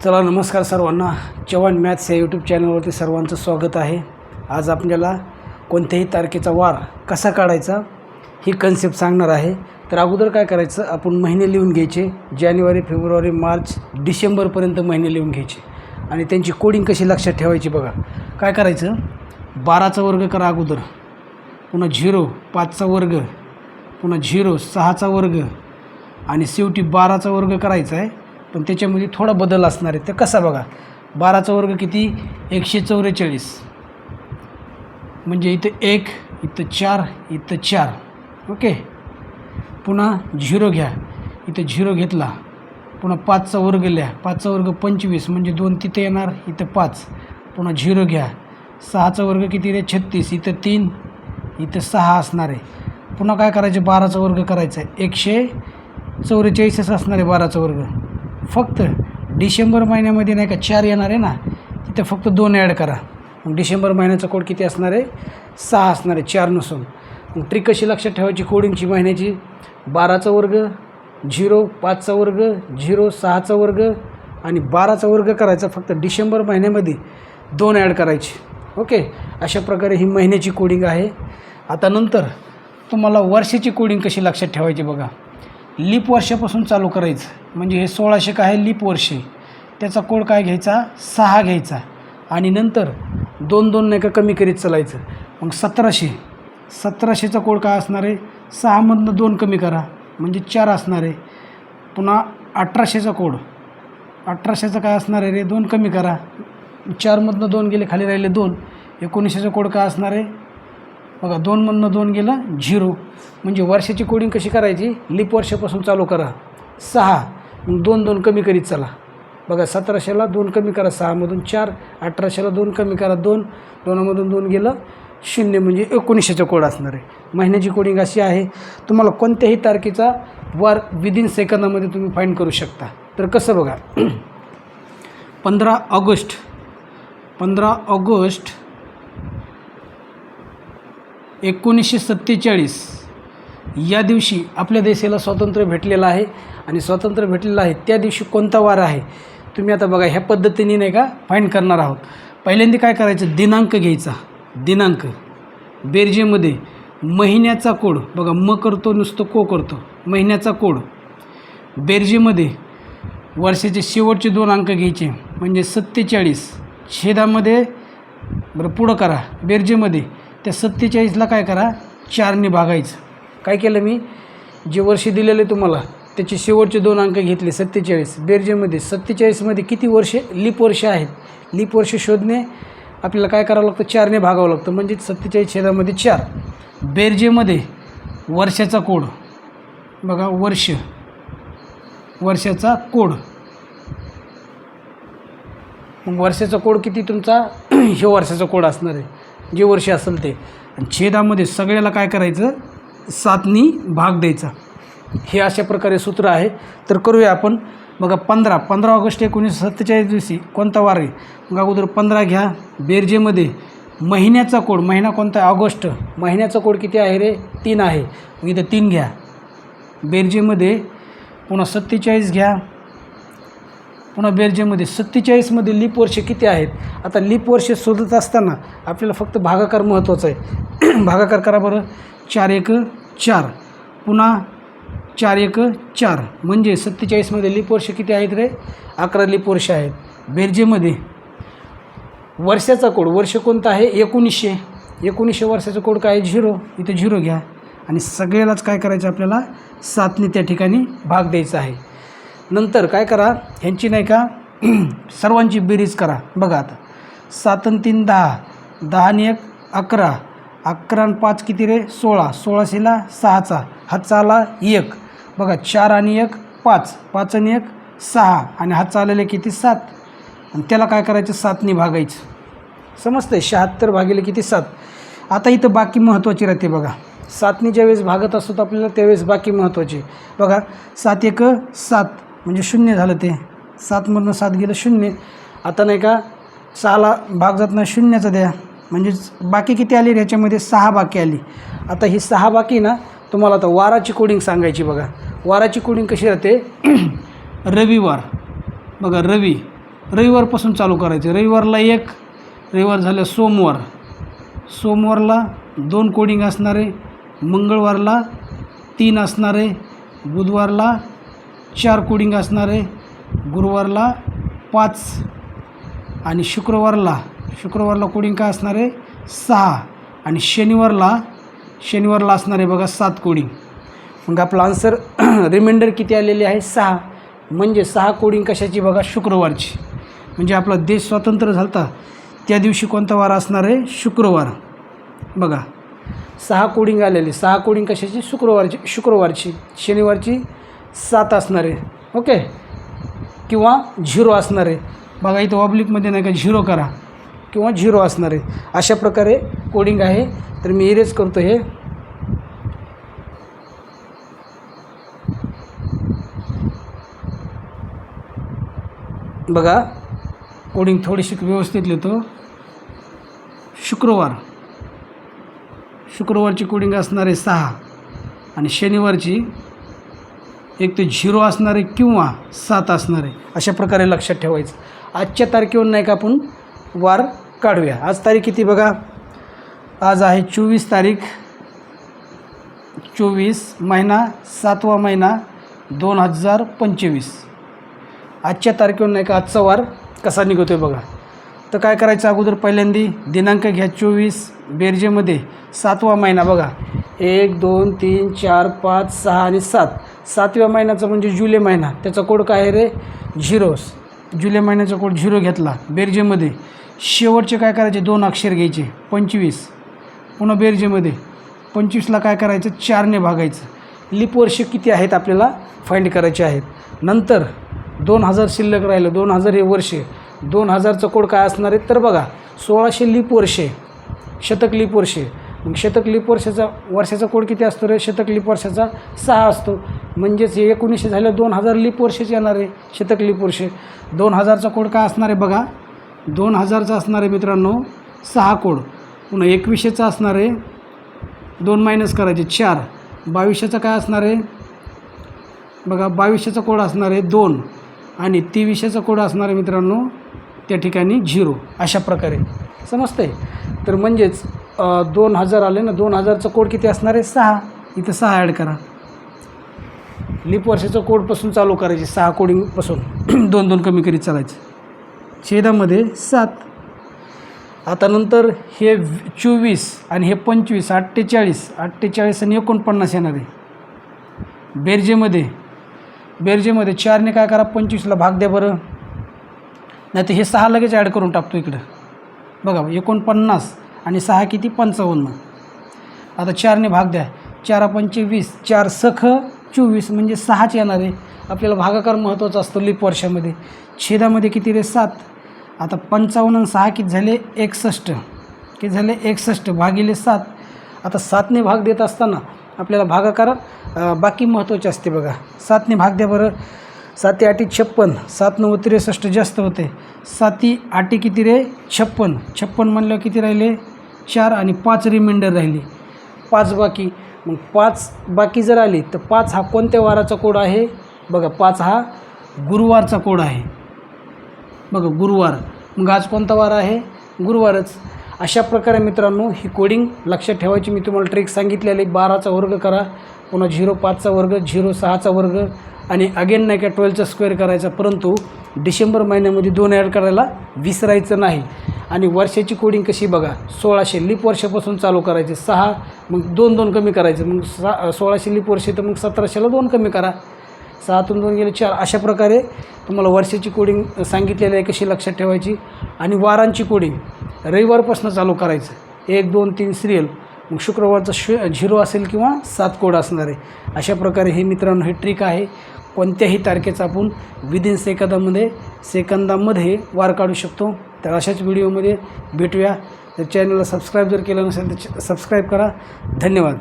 चला नमस्कार सर्वांना. चव्हाण मॅथ्स या यूट्यूब चॅनलवरती सर्वांचं स्वागत आहे. आज आपल्याला कोणत्याही तारखेचा वार कसा काढायचा ही कन्सेप्ट सांगणार आहे. तर अगोदर काय करायचं, आपण महिने लिहून घ्यायचे. जानेवारी, फेब्रुवारी, मार्च, डिसेंबरपर्यंत महिने लिहून घ्यायचे आणि त्यांची कोडिंग कशी लक्षात ठेवायची बघा. काय करायचं, 12चा वर्ग करा अगोदर, पुन्हा 0, 5चा वर्ग, पुन्हा 0, 6चा वर्ग आणि शेवटी 12चा वर्ग करायचा आहे. पण त्याच्यामध्ये थोडा बदल असणार आहे. तर कसा बघा, 12चा वर्ग किती, 144, म्हणजे इथं 1, इथं 4, इथं 4. ओके. पुन्हा 0 घ्या, इथं 0 घेतला. पुन्हा 5चा वर्ग लिहा, 5चा वर्ग 25, म्हणजे 2 तिथे येणार, इथं 5. पुन्हा 0 घ्या. 6चा वर्ग किती रे, 36, इथं 3, इथं 6 असणार आहे. पुन्हा काय करायचं, 12चा वर्ग करायचा आहे, 144 असणार आहे 12चा वर्ग. फक्त डिसेंबर महिन्यामध्ये नाही का 4 येणार आहे ना, तिथं फक्त 2 ॲड करा. मग डिसेंबर महिन्याचा कोड किती असणार आहे, 6 असणार आहे, 4 नसून. मग ट्रिक कशी लक्षात ठेवायची कोडिंगची महिन्याची, 12चा वर्ग 0, 5चा वर्ग 0, 6चा वर्ग आणि 12चा वर्ग करायचा. फक्त डिसेंबर महिन्यामध्ये 2 ॲड करायचे. ओके. अशा प्रकारे ही महिन्याची कोडिंग आहे. आता नंतर तुम्हाला वर्षाची कोडिंग कशी लक्षात ठेवायची बघा. लीप वर्षापासून चालू करायचं, म्हणजे हे 1600 काय आहे, लीप वर्ष. त्याचा कोड काय घ्यायचा, 6 घ्यायचा आणि नंतर 2-2 नाही का कमी करीत चालायचं. मग 1700चा कोड काय असणार आहे, 6मधनं 2 कमी करा म्हणजे 4 असणार आहे. पुन्हा 1800चा कोड, 1800चा काय असणार आहे रे, 2 कमी करा, 4मधनं 2 गेले, खाली राहिले 2. 1900चा कोड काय असणार आहे बघा, 2मधनं 2 गेलं 0. म्हणजे वर्षाची कोडिंग कशी करायची, लीप वर्षापासून चालू करा, 6, मग 2-2 कमी करीत चला. बघा 1700ला 2 कमी करा, 6मधून 4, 1800ला 2 कमी करा, 2, 2मधून 2 गेलं 0, म्हणजे 1900चा कोड असणार आहे. महिन्याची कोडिंग अशी आहे. तुम्हाला कोणत्याही तारखेचा वार विदिन सेकंदामध्ये तुम्ही फाईंड करू शकता. तर कसं बघा, 15 ऑगस्ट 1947 या दिवशी आपल्या देशाला स्वातंत्र्य भेटलेलं आहे. आणि स्वातंत्र्य भेटलेलं आहे त्या दिवशी कोणता वार आहे तुम्ही आता बघा ह्या पद्धतीने नाही का फाईंड करणार आहोत. पहिल्यांदा काय करायचं, दिनांक घ्यायचा. दिनांक बेरजेमध्ये महिन्याचा कोड बघा, म करतो नुसतं को करतो, महिन्याचा कोड. बेरजेमध्ये वर्षाचे शेवटचे 2 अंक घ्यायचे, म्हणजे 47. छेदामध्ये बरं पुढं करा, बेरजेमध्ये त्या 47ला काय करा, 4ने भागायचं. काय केलं मी, जे वर्ष दिलेले तुम्हाला त्याचे शेवटचे 2 अंक घेतले, 47. बेरजेमध्ये 47मध्ये किती वर्षे लीप वर्ष आहेत, लीप वर्ष शोधणे आपल्याला काय करावं लागतं, 4ने भागावं लागतं, म्हणजे 47 छेदामध्ये 4. बेरजेमध्ये वर्षाचा कोड बघा, वर्षाचा कोड. मग वर्षाचा कोड किती तुमचा, हे वर्षाचा कोड असणार आहे, जे वर्ष असेल ते. आणि छेदामध्ये सगळ्याला काय करायचं, 7ने भाग द्यायचा. हे अशा प्रकारे सूत्र आहे. तर करूया आपण. बघा 15 ऑगस्ट 1947 दिवशी कोणता वार आहे. मग अगोदर 15 घ्या. बेरजेमध्ये महिन्याचा कोड, महिना कोणता आहे, ऑगस्ट. महिन्याचा कोड किती आहे रे, 3 आहे. मग इथं 3 घ्या. बेरजेमध्ये पुन्हा 47 घ्या. पुन्हा बेरजेमध्ये 47मध्ये लीप वर्ष किती आहेत. आता लीप वर्ष शोधत असताना आपल्याला फक्त भागाकार महत्त्वाचा आहे. भागाकार करा बरं. 4 1 4, पुन्हा 4 1 4, म्हणजे 47मध्ये लीप वर्ष किती आहेत रे, 11 लीप वर्ष आहेत. बेरजेमध्ये वर्षाचा कोड, वर्ष कोणता आहे, 1900 वर्षाचा कोड काय आहे, 0. इथं 0 घ्या आणि सगळ्यालाच काय करायचं, आपल्याला 7ने त्या ठिकाणी भाग द्यायचा आहे. नंतर काय करा, ह्यांची नाही का सर्वांची बेरीज करा. बघा आता 7 आणि 3 10, 10 आणि 1 11, 11 आणि 5 किती रे, 16, 16ला 6चा हातचा आला 1. बघा 4 आणि 1 5, 5 आणि 1 6 आणि हातचा आलेले किती 7. आणि त्याला काय करायचं, 7ने भागायचं. समजतंय, 76 भागिले किती 7. आता इथं बाकी महत्त्वाची राहते बघा. 7ने ज्यावेळेस भागत असतो तर आपल्याला त्यावेळेस बाकी महत्त्वाचे बघा. 7 1 7, म्हणजे 0 झालं ते. 7मधनं 7 गेलं 0. आता नाही का 6ला भाग जात नाही, 0चा द्या, म्हणजे बाकी किती आली ह्याच्यामध्ये, 6 बाकी आली. आता ही 6 बाकी ना, तुम्हाला आता वाराची कोडिंग सांगायची बघा. वाराची कोडिंग कशी राहते, रविवार बघा, रवी रविवारपासून चालू करायचे. रविवारला 1, रविवार झालं सोमवार, सोमवारला 2 कोडिंग असणारे, मंगळवारला 3 असणारे, बुधवारला 4 कोडिंग असणारे, गुरुवारला 5 आणि शुक्रवारला कोडिंग काय असणारे 6 आणि शनिवारला असणारे बघा 7 कोडिंग. मग आपला आन्सर रिमाइंडर किती आलेली आहे 6. म्हणजे 6 कोडिंग कशाची बघा शुक्रवारची. म्हणजे आपला देश स्वतंत्र झाला त्या दिवशी कोणता वार असणार आहे शुक्रवार. बघा 6 कोडिंग आलेली, 6 कोडिंग कशाची शुक्रवारची. शनिवारची 7 असणार आहे. ओके, किंवा 0 असणार आहे बघा. इथं ऑब्लिकमध्ये नाही का 0 करा किंवा 0 असणार आहे. अशा प्रकारे कोडिंग आहे. तर मी इरेज करतो हे. बघा कोडिंग थोडीशी व्यवस्थित लिहितो. शुक्रवारची कोडिंग असणारे 6 आणि शनिवारची एक तर 0 असणारे किंवा 7 असणारे. अशा प्रकारे लक्षात ठेवायचं. आजच्या तारखेवर नाही का आपण वार काढूया. आज तारीख किती बघा. आज आहे 24 तारीख, 24 महिना 7वा महिना 2025. आजच्या तारखेवर नाही का आजचा वार कसा निघतो आहे बघा. तर काय करायचं अगोदर पहिल्यांदा दिनांक घ्या 24, बेरजेमध्ये 7वा महिना बघा. 1 2 3 4 5 6 आणि 7. 7व्या महिन्याचा म्हणजे जुलै महिना, त्याचा कोड काय आहे रे 0. जुलै महिन्याचा कोड 0 घेतला बेरजेमध्ये. शेवटचे काय करायचे 2 अक्षर घ्यायचे 25. पुन्हा बेरजेमध्ये 25ला काय करायचं 4ने भागायचं. लीप वर्ष किती आहेत आपल्याला फाइंड करायचे आहेत. नंतर 2000 शिल्लक राहिलं. 2000 हे वर्षे. 2000चा कोड काय असणार आहे तर बघा 1600 लीप वर्षे, शतक लीप वर्षे. मग शतक लीप वर्षाचा कोड किती असतो रे शतक लीप वर्षाचा 6 असतो. म्हणजेच हे 1900 झालं 2000 लीप वर्षाचे येणार आहे शतक लीप वर्षे. 2000चा कोड काय असणार आहे बघा. 2000चा असणार आहे मित्रांनो 6 कोड. पुन्हा 2100चा असणार आहे 2 मायनस करायचे 4. 2200चा काय असणार आहे बघा. 2200चा कोड असणार आहे 2 आणि 2300चा कोड असणार आहे मित्रांनो त्या ठिकाणी 0. अशा प्रकारे समजतंय. तर म्हणजेच 2000 आले ना. 2000चा कोड किती असणार आहे 6. इथं 6 ॲड करा. लीप वर्षाचा कोडपासून चालू करायचे 6 कोडिंगपासून 2 कमी करीत चालायचे. छेदामध्ये 7. आता नंतर हे 24 आणि हे 25 48 आणि 49 येणार आहे. बेरजेमध्ये 4ने काय करा 25ला भाग द्या बरं. नाही तर हे 6 लगेच ॲड करून टाकतो इकडं बघा. 49 आणि 6 किती 55. आता 4ने भाग द्या. 4 पंचे 20, 4 सख 24 म्हणजे 6च येणार आहे. आपल्याला भागाकार महत्त्वाचा असतो लीप वर्षामध्ये. छेदामध्ये किती रे 7. आता 55 आणि 6 किती झाले 61. किती झाले 61 भागिले 7. आता 7ने भाग देत असताना आपल्याला भागाकार बाकी महत्त्वाचे असते बघा. 7ने भाग द्या बरं. 7 8 56, 7 9 63 जास्त होते. 7 8 किती रे 56. 56 म्हणल्यावर किती राहिले 4 आणि 5 रिमाइंडर राहिली. 5 बाकी. मग 5 बाकी जर आली तर 5 हा कोणत्या वाराचा कोड आहे बघा. 5 हा गुरुवारचा कोड आहे बघा. गुरुवार. मग आज कोणता वार आहे गुरुवारच. अशा प्रकारे मित्रांनो ही कोडिंग लक्षात ठेवायची. मी तुम्हाला ट्रिक सांगितलेली. 12चा वर्ग करा, पुन्हा 0 5चा वर्ग, 0 6चा वर्ग आणि अगेन नाही का 12चा स्क्वेअर करायचा. परंतु डिसेंबर महिन्यामध्ये 2 ॲड करायला विसरायचं नाही. आणि वर्षाची कोडिंग कशी बघा. 1600 लीप वर्षापासून चालू करायचे. 6 मग 2 कमी करायचे. मग 1600 लीप वर्षे तर मग 1700ला 2 कमी करा. 6तून 2 गेले 4. अशा प्रकारे तुम्हाला वर्षाची कोडिंग सांगितलेली आहे कशी लक्षात ठेवायची. आणि वारांची कोडिंग रविवारपासून चालू करायचं. 1 2 3 सिरियल. मग शुक्रवारचा 0 असेल किंवा 7 कोड असणार आहे. अशा प्रकारे हे मित्रांनो हे ट्रिक आहे. कोणत्याही तारखेचा आपण विदिन सेकंदामध्ये वार काढू शकतो. तर अशाच व्हिडिओमध्ये भेटूया. तर चॅनलला सबस्क्राईब जर केलं नसेल तर सबस्क्राईब करा. धन्यवाद.